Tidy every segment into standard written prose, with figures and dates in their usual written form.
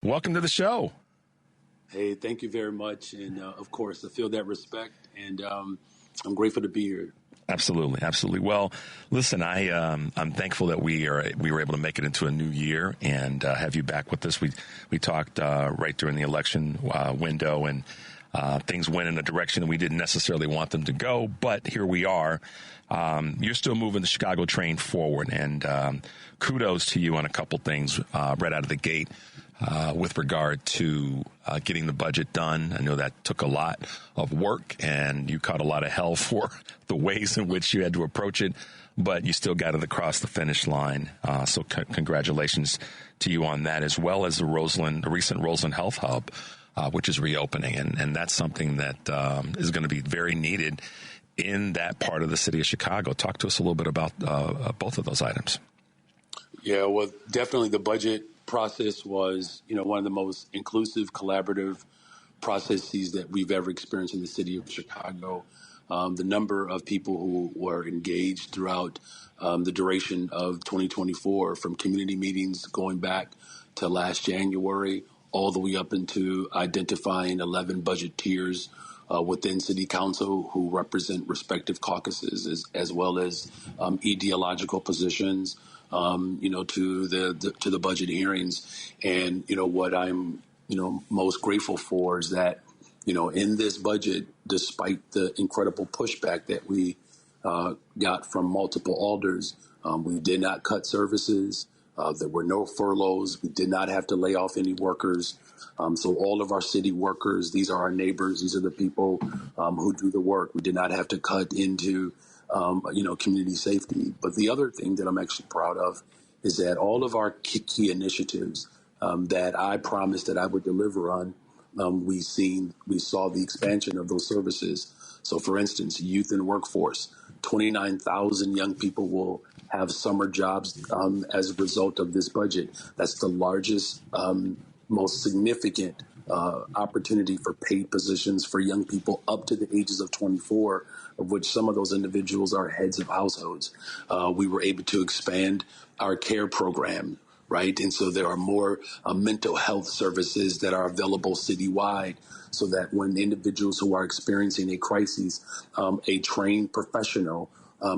Welcome to the show. Hey, thank you very much. And of course, I feel that respect, and I'm grateful to be here. Absolutely. Well, listen, I'm thankful that we were able to make it into a new year and have you back with us. We talked right during the election window, and things went in a direction that we didn't necessarily want them to go, but here we are. You're still moving the Chicago train forward, and kudos to you on a couple things right out of the gate. With regard to getting the budget done. I know that took a lot of work, and you caught a lot of hell for the ways in which you had to approach it, but you still got it across the finish line. So congratulations to you on that, as well as the recent Roseland Health Hub, which is reopening. And that's something that is going to be very needed in that part of the city of Chicago. Talk to us a little bit about both of those items. Yeah, well, definitely the budget process was, one of the most inclusive, collaborative processes that we've ever experienced in the city of Chicago. The number of people who were engaged throughout the duration of 2024, from community meetings going back to last January, all the way up into identifying 11 budget tiers within City Council who represent respective caucuses, as well as ideological positions. To the budget hearings. And, what I'm, most grateful for is that, in this budget, despite the incredible pushback that we got from multiple alders, we did not cut services. There were no furloughs. We did not have to lay off any workers. So all of our city workers, these are our neighbors. These are the people who do the work. We did not have to cut into community safety. But the other thing that I'm actually proud of is that all of our key initiatives that I promised that I would deliver on, we saw the expansion of those services. So, for instance, youth and workforce, 29,000 young people will have summer jobs as a result of this budget. That's the largest, most significant opportunity for paid positions for young people up to the ages of 24, of which some of those individuals are heads of households. We were able to expand our care program, right? And so there are more mental health services that are available citywide, so that when individuals who are experiencing a crisis, a trained professional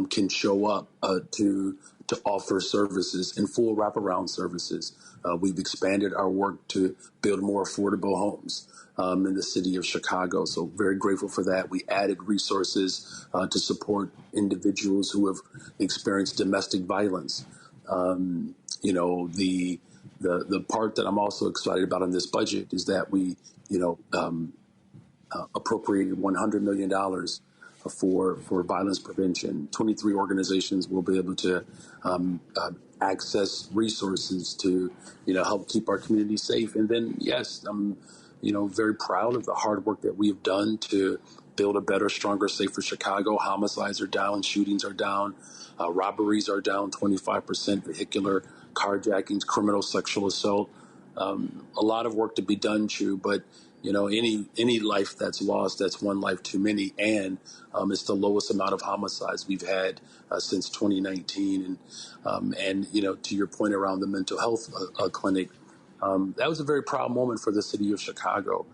can show up to offer services and full wraparound services. We've expanded our work to build more affordable homes in the city of Chicago. So very grateful for that. We added resources to support individuals who have experienced domestic violence. The part that I'm also excited about in this budget is that we, appropriated $100 million for violence prevention. 23 organizations will be able to access resources to, help keep our community safe. And then, yes, I'm, very proud of the hard work that we have done to build a better, stronger, safer Chicago. Homicides are down, shootings are down, robberies are down 25%, vehicular carjackings, criminal sexual assault. A lot of work to be done, Chu, but any life that's lost, that's one life too many, and it's the lowest amount of homicides we've had since 2019. And to your point around the mental health clinic, that was a very proud moment for the city of Chicago.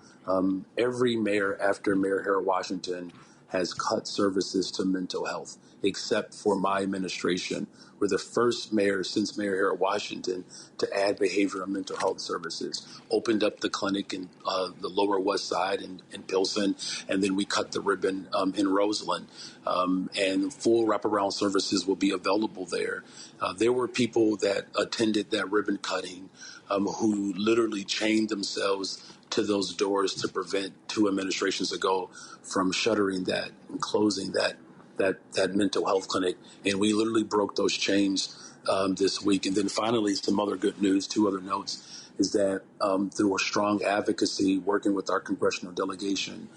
Every mayor after Mayor Harold Washington has cut services to mental health, except for my administration. We're the first mayor since Mayor Harold Washington to add behavioral and mental health services, opened up the clinic in the Lower West Side in Pilsen, and then we cut the ribbon in Roseland. And full wraparound services will be available there. There were people that attended that ribbon cutting who literally chained themselves to those doors to prevent 2 administrations ago from shuttering that and closing that mental health clinic. And we literally broke those chains this week. And then finally, some other good news, 2 other notes, is that through a strong advocacy working with our congressional delegation,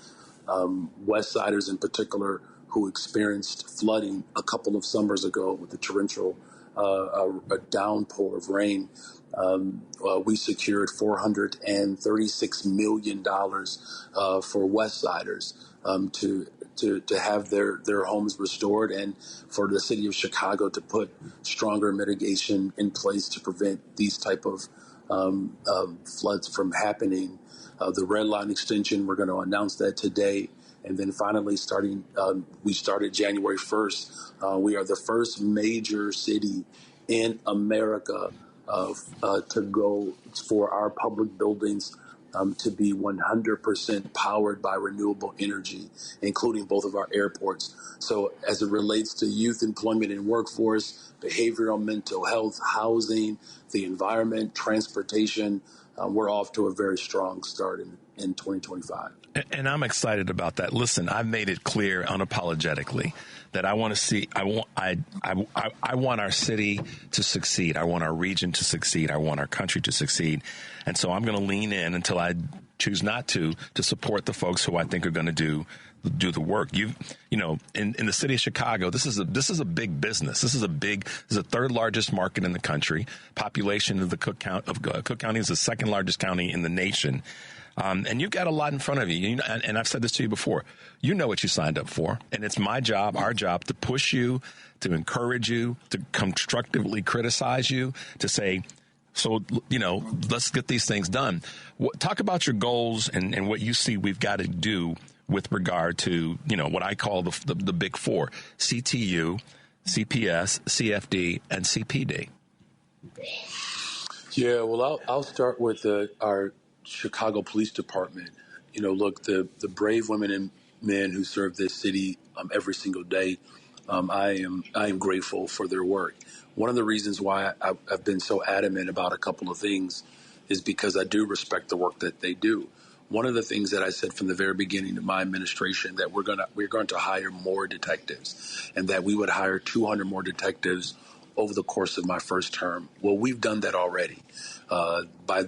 West Siders in particular, who experienced flooding a couple of summers ago with the torrential a downpour of rain, we secured $436 million for West Siders to have their homes restored, and for the city of Chicago to put stronger mitigation in place to prevent these type of floods from happening. The red line extension, we're going to announce that today. And then finally, we started January 1st. We are the first major city in America to go for our public buildings to be 100% powered by renewable energy, including both of our airports. So as it relates to youth employment and workforce, behavioral, mental health, housing, the environment, transportation, we're off to a very strong start in 2025. And I'm excited about that. Listen, I've made it clear unapologetically that I want to see, I want our city to succeed. I want our region to succeed. I want our country to succeed. And so I'm going to lean in until I choose not to support the folks who I think are going to do the work. In the city of Chicago, this is a big business. This is the third largest market in the country. Population of Cook County is the second largest county in the nation. And you've got a lot in front of you. And I've said this to you before. You know what you signed up for. And it's my job, our job, to push you, to encourage you, to constructively criticize you, to say, so, let's get these things done. Talk about your goals and what you see we've got to do with regard to, what I call the big four: CTU, CPS, CFD, and CPD. Yeah, well, I'll start with our Chicago Police Department. Look, the brave women and men who serve this city every single day, I am grateful for their work. One of the reasons why I've been so adamant about a couple of things is because I do respect the work that they do. One of the things that I said from the very beginning of my administration that we're going to hire more detectives, and that we would hire 200 more detectives over the course of my first term. Well, we've done that already. By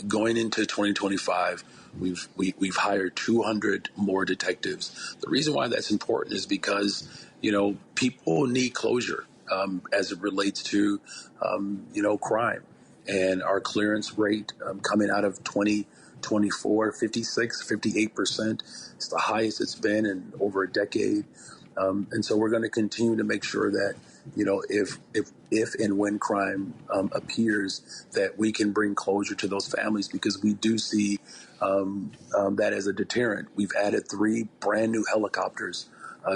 going into 2025, we've hired 200 more detectives. The reason why that's important is because people need closure as it relates to crime, and our clearance rate coming out of 2024, 58%. It's the highest it's been in over a decade. And so we're going to continue to make sure that, if and when crime appears, that we can bring closure to those families, because we do see that as a deterrent. We've added 3 brand new helicopters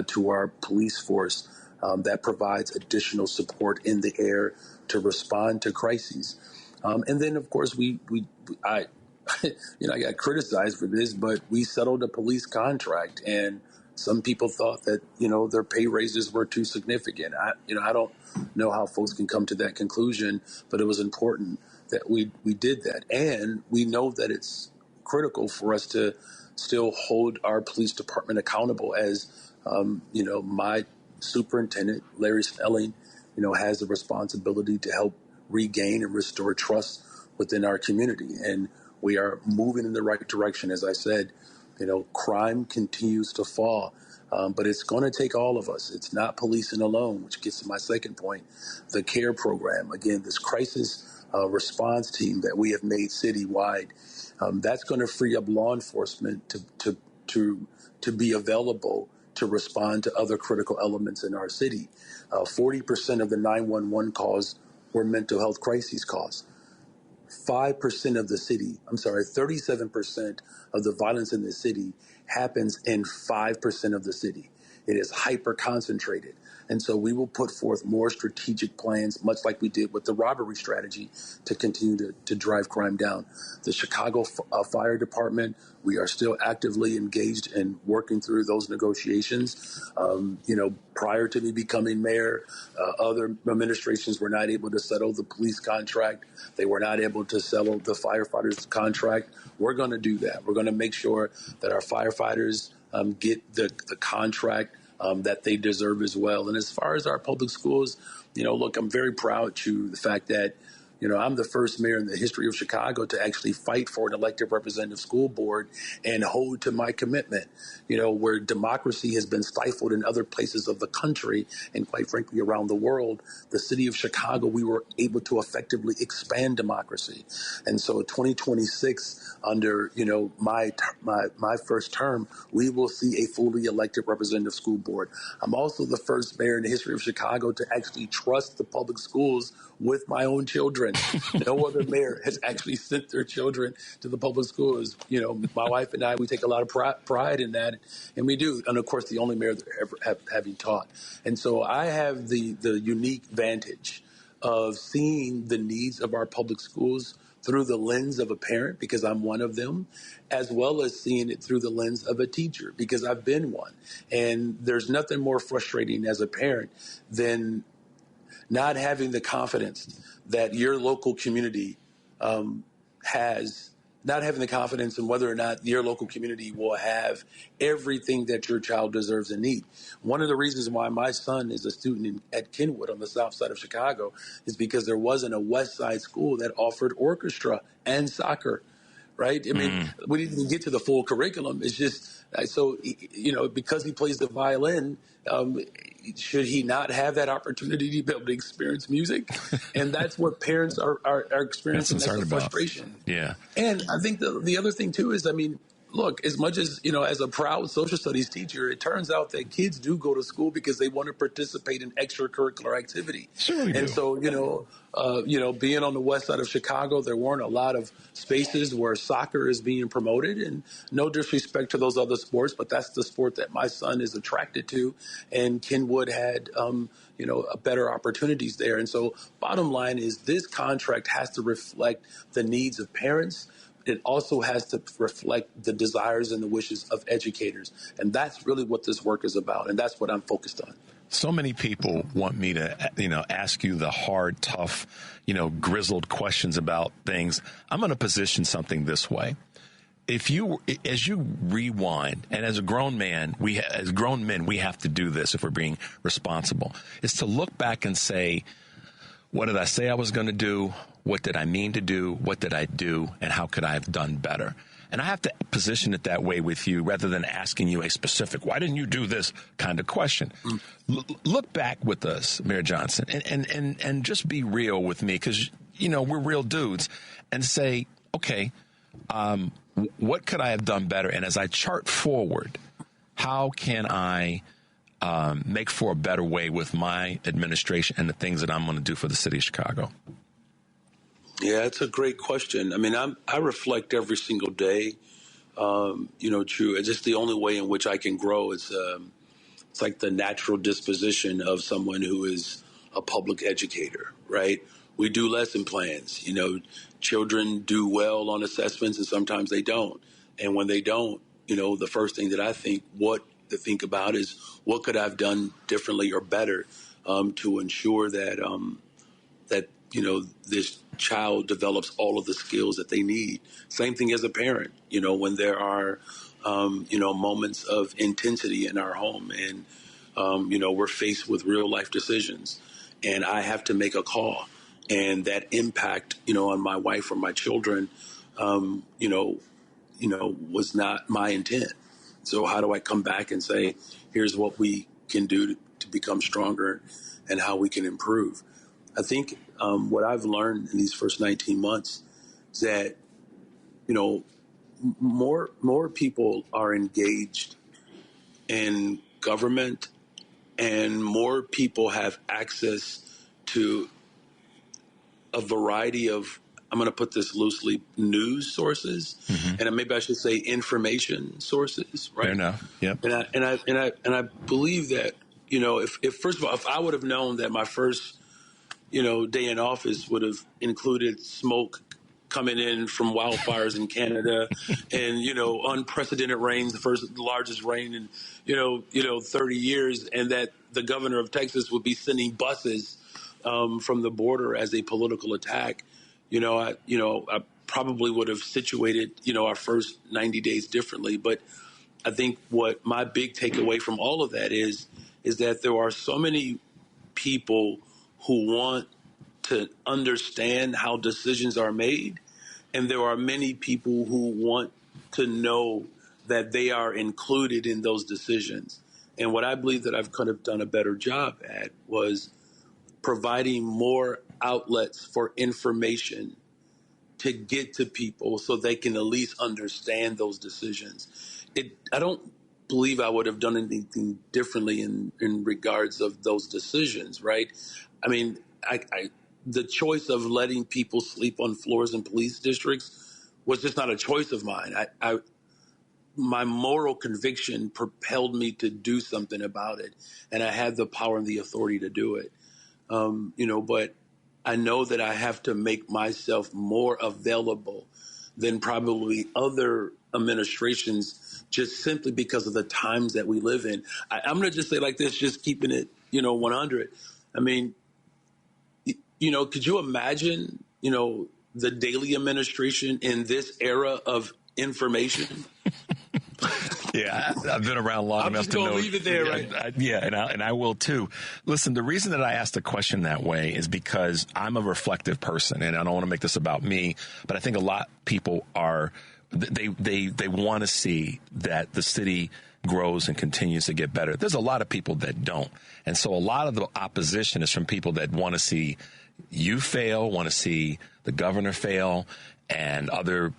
to our police force that provides additional support in the air to respond to crises. And then, of course, I got criticized for this, but we settled a police contract, and some people thought that, their pay raises were too significant. I don't know how folks can come to that conclusion, but it was important that we did that. And we know that it's critical for us to still hold our police department accountable, as, my superintendent, Larry Snelling, has the responsibility to help regain and restore trust within our community. And we are moving in the right direction. As I said, crime continues to fall, but it's going to take all of us. It's not policing alone, which gets to my second point, the CARE program. Again, this crisis response team that we have made citywide, that's going to free up law enforcement to be available to respond to other critical elements in our city. 40% of the 911 calls were mental health crises calls. 37% of the violence in the city happens in 5% of the city. It is hyper concentrated. And so we will put forth more strategic plans, much like we did with the robbery strategy, to continue to drive crime down. The Chicago Fire Department, we are still actively engaged in working through those negotiations. Prior to me becoming mayor, other administrations were not able to settle the police contract. They were not able to settle the firefighters contract. We're going to do that. We're going to make sure that our firefighters get the contract that they deserve as well. And as far as our public schools, look, I'm very proud to the fact that, I'm the first mayor in the history of Chicago to actually fight for an elected representative school board and hold to my commitment, where democracy has been stifled in other places of the country and quite frankly around the world. The city of Chicago, we were able to effectively expand democracy. And so 2026, under, my first term, we will see a fully elected representative school board. I'm also the first mayor in the history of Chicago to actually trust the public schools with my own children. children. No other mayor has actually sent their children to the public schools. My wife and I, we take a lot of pride in that, and we do. And of course, the only mayor that ever having taught. And so I have the unique vantage of seeing the needs of our public schools through the lens of a parent, because I'm one of them, as well as seeing it through the lens of a teacher, because I've been one. And there's nothing more frustrating as a parent than not having the confidence that your local community has, not having the confidence in whether or not your local community will have everything that your child deserves and needs. One of the reasons why my son is a student at Kenwood on the south side of Chicago is because there wasn't a west side school that offered orchestra and soccer. Right? I mean, we didn't even get to the full curriculum. It's just so, because he plays the violin, should he not have that opportunity to be able to experience music? And that's what parents are experiencing. That's the frustration. Yeah. And I think the other thing, too, is, look, as much as, as a proud social studies teacher, it turns out that kids do go to school because they want to participate in extracurricular activity. Sure we do. And so, being on the west side of Chicago, there weren't a lot of spaces where soccer is being promoted. And no disrespect to those other sports, but that's the sport that my son is attracted to. And Kenwood had, better opportunities there. And so bottom line is this contract has to reflect the needs of parents. It also has to reflect the desires and the wishes of educators. And that's really what this work is about. And that's what I'm focused on. So many people want me to, ask you the hard, tough, grizzled questions about things. I'm going to position something this way. As you rewind, and as a grown man, we have to do this if we're being responsible, is to look back and say, what did I say I was going to do? What did I mean to do? What did I do? And how could I have done better? And I have to position it that way with you rather than asking you a specific, why didn't you do this kind of question? Look back with us, Mayor Johnson, and just be real with me because, we're real dudes, and say, okay, what could I have done better? And as I chart forward, how can I make for a better way with my administration and the things that I'm going to do for the city of Chicago? Yeah, it's a great question. I reflect every single day, true. It's just the only way in which I can grow. It's like the natural disposition of someone who is a public educator, right? We do lesson plans. Children do well on assessments and sometimes they don't. And when they don't, the first thing that I think about is what could I have done differently or better to ensure that this child develops all of the skills that they need. Same thing as a parent, when there are, moments of intensity in our home and, we're faced with real life decisions and I have to make a call and that impact, on my wife or my children, was not my intent. So how do I come back and say, here's what we can do to become stronger and how we can improve? I think what I've learned in these first 19 months is that, more people are engaged in government and more people have access to a variety of, I'm going to put this loosely, news sources, and maybe I should say information sources, right? Fair enough. Yep. And I believe that, if first of all, if I would have known that my first day in office would have included smoke coming in from wildfires in Canada and, unprecedented rains, the largest rain in, 30 years, and that the governor of Texas would be sending buses from the border as a political attack, I probably would have situated, our first 90 days differently. But I think what my big takeaway from all of that is that there are so many people who want to understand how decisions are made. And there are many people who want to know that they are included in those decisions. And what I believe that I've kind of done a better job at was providing more outlets for information to get to people so they can at least understand those decisions. I don't believe I would have done anything differently in regards of those decisions, right? the choice of letting people sleep on floors in police districts was just not a choice of mine. My moral conviction propelled me to do something about it, and I had the power and the authority to do it. But I know that I have to make myself more available than probably other administrations, just simply because of the times that we live in. I'm going to just say like this, just keeping it, 100. I mean, could you imagine, the Daley administration in this era of information? Yeah, I've been around long enough to know. I'm just going to leave it there, right? And I will too. Listen, the reason that I asked the question that way is because I'm a reflective person, and I don't want to make this about me, but I think a lot of people are. They want to see that the city grows and continues to get better. There's a lot of people that don't, and so a lot of the opposition is from people that want to see you fail, want to see the governor fail, and other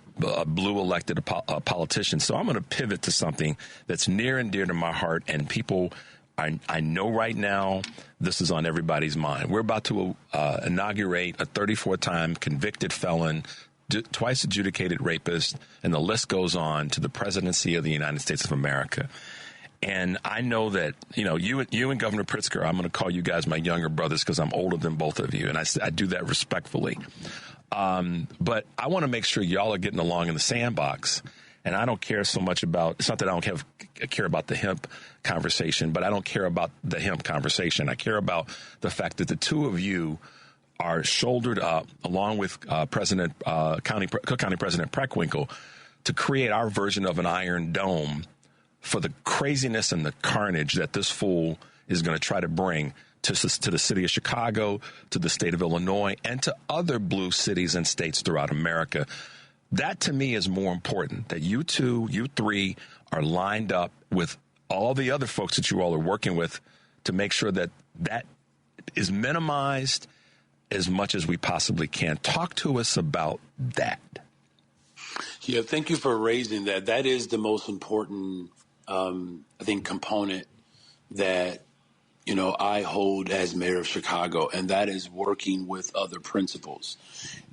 blue elected politicians. So I'm going to pivot to something that's near and dear to my heart, and people, I know right now this is on everybody's mind. We're about to inaugurate a 34-time convicted felon, twice adjudicated rapist, and the list goes on to the presidency of the United States of America. And I know that, you and Governor Pritzker, I'm going to call you guys my younger brothers because I'm older than both of you, and I do that respectfully. But I want to make sure y'all are getting along in the sandbox. And I don't care so much about, it's not that I don't care about the hemp conversation, but I don't care about the hemp conversation. I care about the fact that the two of you are shouldered up, along with Cook County President Preckwinkle, to create our version of an Iron Dome for the craziness and the carnage that this fool is going to try to bring to the city of Chicago, to the state of Illinois, and to other blue cities and states throughout America. That, to me, is more important, that you three are lined up with all the other folks that you all are working with to make sure that that is minimized as much as we possibly can. Talk to us about that. Yeah, thank you for raising that. That is the most important, I think, component that I hold as mayor of Chicago, and that is working with other principals.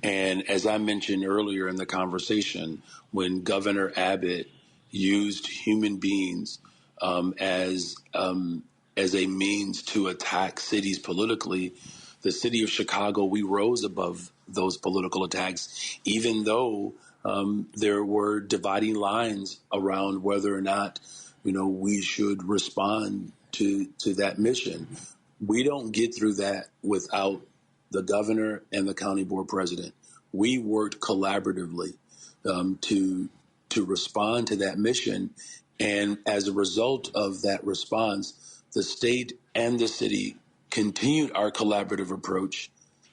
And as I mentioned earlier in the conversation, when Governor Abbott used human beings as a means to attack cities politically, the city of Chicago, we rose above those political attacks, even though there were dividing lines around whether or not, we should respond to that mission. We don't get through that without the governor and the county board president. We worked collaboratively to respond to that mission. And as a result of that response, the state and the city continued our collaborative approach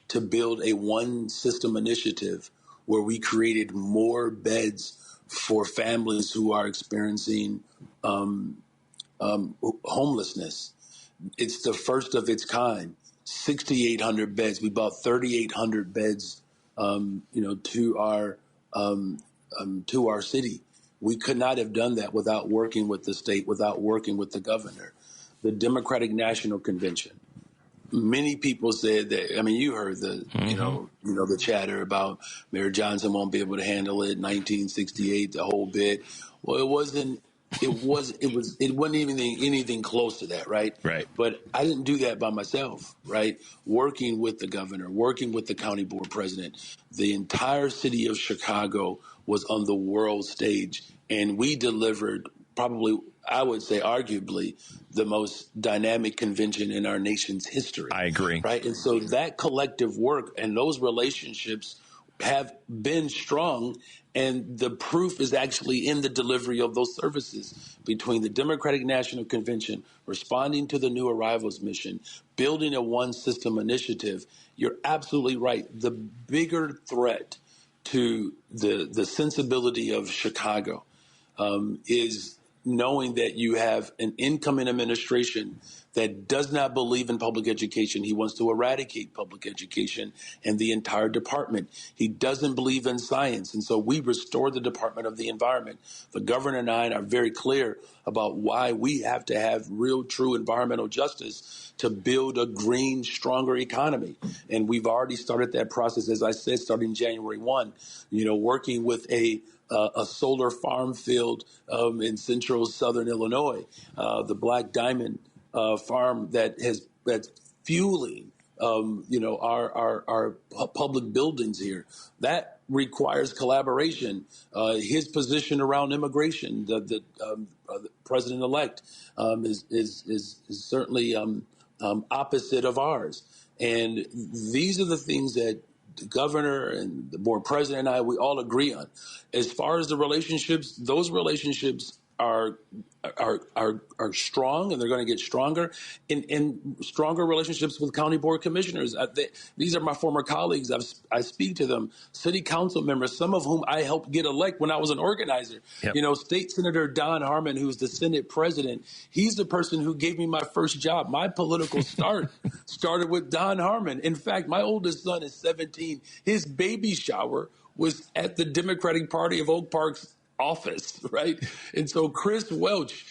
to build a one system initiative where we created more beds for families who are experiencing homelessness. It's the first of its kind. 6,800 beds. We bought 3,800 beds, to our city. We could not have done that without working with the state, without working with the governor. The Democratic National Convention. Many people said that. I mean, you heard the the chatter about Mayor Johnson won't be able to handle it. 1968, the whole bit. Well, it wasn't. It wasn't even anything close to that, right? Right. But I didn't do that by myself, right? Working with the governor, working with the county board president, the entire city of Chicago was on the world stage, and we delivered probably, I would say, arguably, the most dynamic convention in our nation's history. I agree. Right, and so that collective work and those relationships have been strong, and the proof is actually in the delivery of those services between the Democratic National Convention, responding to the new arrivals mission, building a one system initiative. You're absolutely right. The bigger threat to the sensibility of Chicago is knowing that you have an incoming administration that does not believe in public education. He wants to eradicate public education and the entire department. He doesn't believe in science. And so we restore the Department of the Environment. The governor and I are very clear about why we have to have real, true environmental justice to build a green, stronger economy. And we've already started that process, as I said, starting January 1, working with a solar farm field in central southern Illinois, the Black Diamond farm that's fueling, our public buildings here. That requires collaboration. His position around immigration, the president-elect, is certainly opposite of ours. And these are the things that the governor and the board president and I, we all agree on. As far as the relationships, those relationships are strong, and they're going to get stronger, in stronger relationships with county board commissioners. These are my former colleagues. I speak to them, city council members, some of whom I helped get elected when I was an organizer. Yep. State Senator Don Harmon, who's the Senate president, he's the person who gave me my first job. My political start started with Don Harmon. In fact, my oldest son is 17. His baby shower was at the Democratic Party of Oak Park's office, right? And so Chris Welch,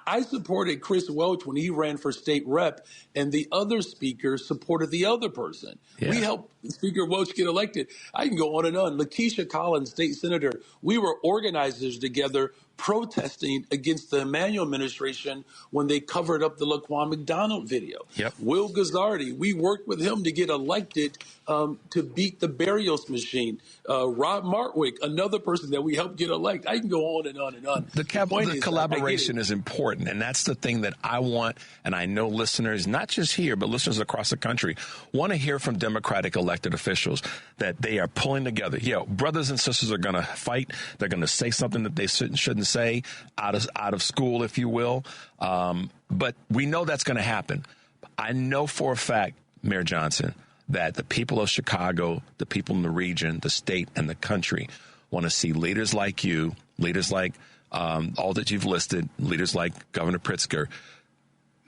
I supported Chris Welch when he ran for state rep, and the other speaker supported the other person. Yeah. We helped Speaker Welch get elected. I can go on and on. Lakeisha Collins, state senator, we were organizers together protesting against the Emanuel administration when they covered up the Laquan McDonald video. Yep. Will Guzzardi, we worked with him to get elected to beat the Barrios machine. Rob Martwick, another person that we helped get elected. I can go on and on and on. The collaboration is important, and that's the thing that I want, and I know listeners, not just here, but listeners across the country, want to hear from Democratic elected officials that they are pulling together. Brothers and sisters are going to fight. They're going to say something that they shouldn't say out of school, if you will. But we know that's going to happen. I know for a fact, Mayor Johnson, that the people of Chicago, the people in the region, the state, and the country want to see leaders like you, leaders like all that you've listed, leaders like Governor Pritzker,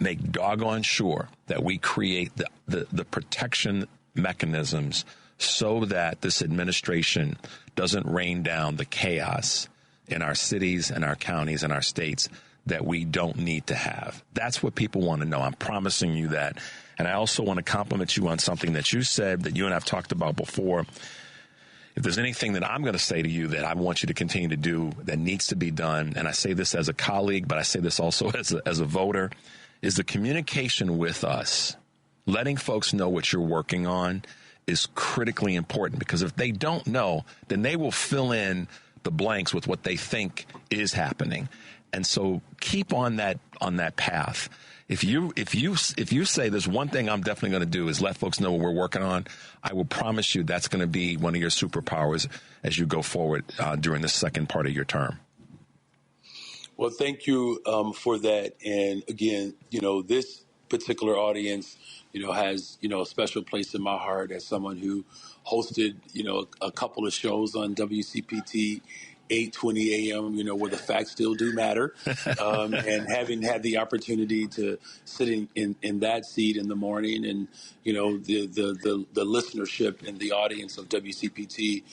make doggone sure that we create the protection mechanisms so that this administration doesn't rain down the chaos in our cities and our counties and our states that we don't need to have. That's what people want to know. I'm promising you that. And I also want to compliment you on something that you said that you and I have talked about before. If there's anything that I'm going to say to you that I want you to continue to do that needs to be done, and I say this as a colleague, but I say this also as a voter, is the communication with us. Letting folks know what you're working on is critically important, because if they don't know, then they will fill in the blanks with what they think is happening. And so keep on that path. If you say there's one thing I'm definitely going to do is let folks know what we're working on, I will promise you that's going to be one of your superpowers as you go forward during the second part of your term. Well, thank you for that. And again, this particular audience, has, a special place in my heart as someone who hosted, a couple of shows on WCPT 8:20 a.m., where the facts still do matter. And having had the opportunity to sit in that seat in the morning, and, the listenership and the audience of WCPT,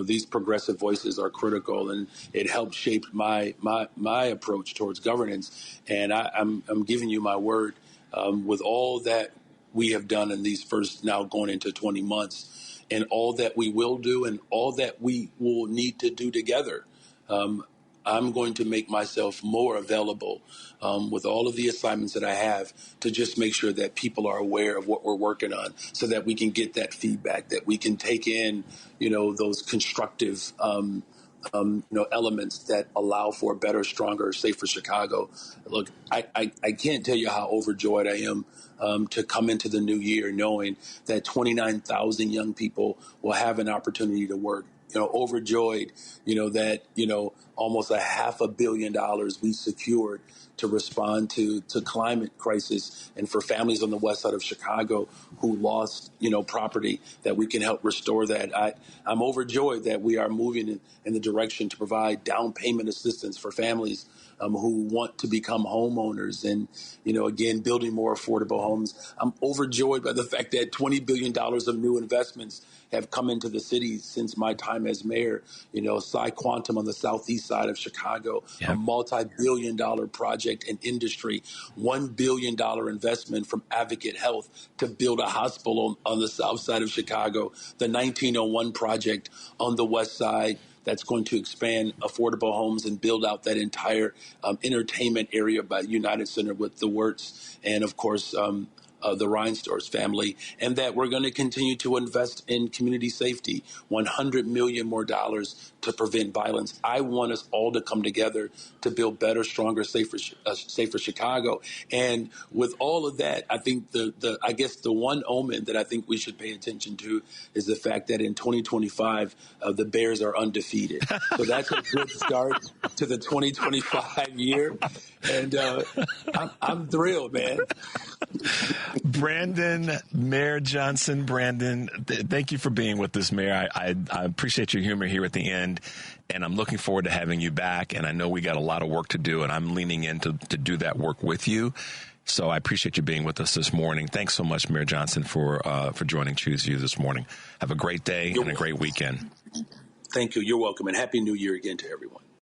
these progressive voices are critical, and it helped shape my approach towards governance. And I'm giving you my word, with all that we have done in these first, now going into 20 months, and all that we will do and all that we will need to do together. I'm going to make myself more available with all of the assignments that I have to just make sure that people are aware of what we're working on, so that we can get that feedback, that we can take in, those constructive elements that allow for a better, stronger, safer Chicago. Look, I can't tell you how overjoyed I am to come into the new year knowing that 29,000 young people will have an opportunity to work overjoyed, that, almost $500 million we secured to respond to climate crisis, and for families on the west side of Chicago who lost, property, that we can help restore that. I'm overjoyed that we are moving in the direction to provide down payment assistance for families who want to become homeowners, and, again, building more affordable homes. I'm overjoyed by the fact that $20 billion of new investments have come into the city since my time as mayor. Psi Quantum on the southeast side of Chicago, a multi-billion-dollar project in industry, $1 billion investment from Advocate Health to build a hospital on the south side of Chicago, the 1901 project on the west side that's going to expand affordable homes and build out that entire entertainment area by United Center with the Wirtz, and, of course, the Reinsdorf's family, and that we're going to continue to invest in community safety, $100 million more to prevent violence. I want us all to come together to build better, stronger, safer Chicago. And with all of that, I think I guess the one omen that I think we should pay attention to is the fact that in 2025, the Bears are undefeated. So that's a good start to the 2025 year. And I'm thrilled, man. Brandon, Mayor Johnson, Brandon, thank you for being with us, Mayor. I appreciate your humor here at the end, and I'm looking forward to having you back. And I know we got a lot of work to do, and I'm leaning in to do that work with you. So I appreciate you being with us this morning. Thanks so much, Mayor Johnson, for joining Choose You this morning. Have a great day and a great weekend. Thank you. You're welcome, and Happy New Year again to everyone.